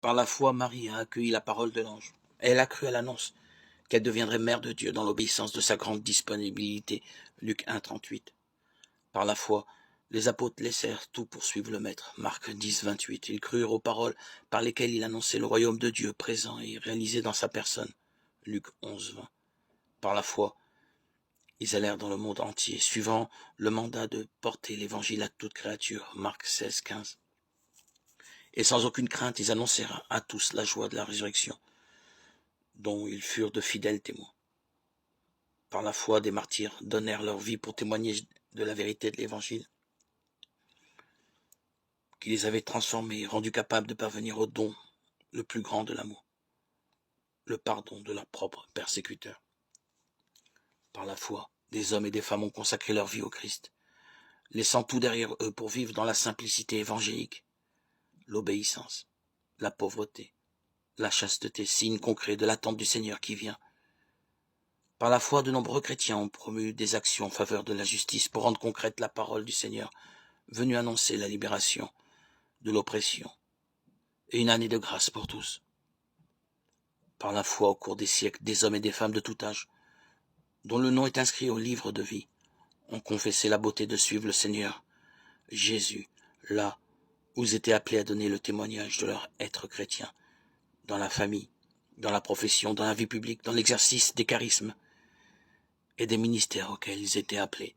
Par la foi, Marie a accueilli la parole de l'ange. Elle a cru à l'annonce qu'elle deviendrait mère de Dieu dans l'obéissance de sa grande disponibilité. Luc 1, 38. Par la foi, les apôtres laissèrent tout pour suivre le Maître. Marc 10, 28. Ils crurent aux paroles par lesquelles il annonçait le royaume de Dieu présent et réalisé dans sa personne. Luc 11, 20. Par la foi, ils allèrent dans le monde entier, suivant le mandat de porter l'évangile à toute créature. Marc 16, 15. Et sans aucune crainte, ils annoncèrent à tous la joie de la résurrection, dont ils furent de fidèles témoins. Par la foi, des martyrs donnèrent leur vie pour témoigner de la vérité de l'évangile, qui les avait transformés et rendus capables de parvenir au don le plus grand de l'amour, le pardon de leurs propres persécuteurs. Par la foi, des hommes et des femmes ont consacré leur vie au Christ, laissant tout derrière eux pour vivre dans la simplicité évangélique, l'obéissance, la pauvreté, la chasteté, signe concret de l'attente du Seigneur qui vient. Par la foi, de nombreux chrétiens ont promu des actions en faveur de la justice pour rendre concrète la parole du Seigneur, venu annoncer la libération de l'oppression et une année de grâce pour tous. Par la foi, au cours des siècles, des hommes et des femmes de tout âge, dont le nom est inscrit au livre de vie, ont confessé la beauté de suivre le Seigneur Jésus, là où ils étaient appelés à donner le témoignage de leur être chrétien, dans la famille, dans la profession, dans la vie publique, dans l'exercice des charismes et des ministères auxquels ils étaient appelés.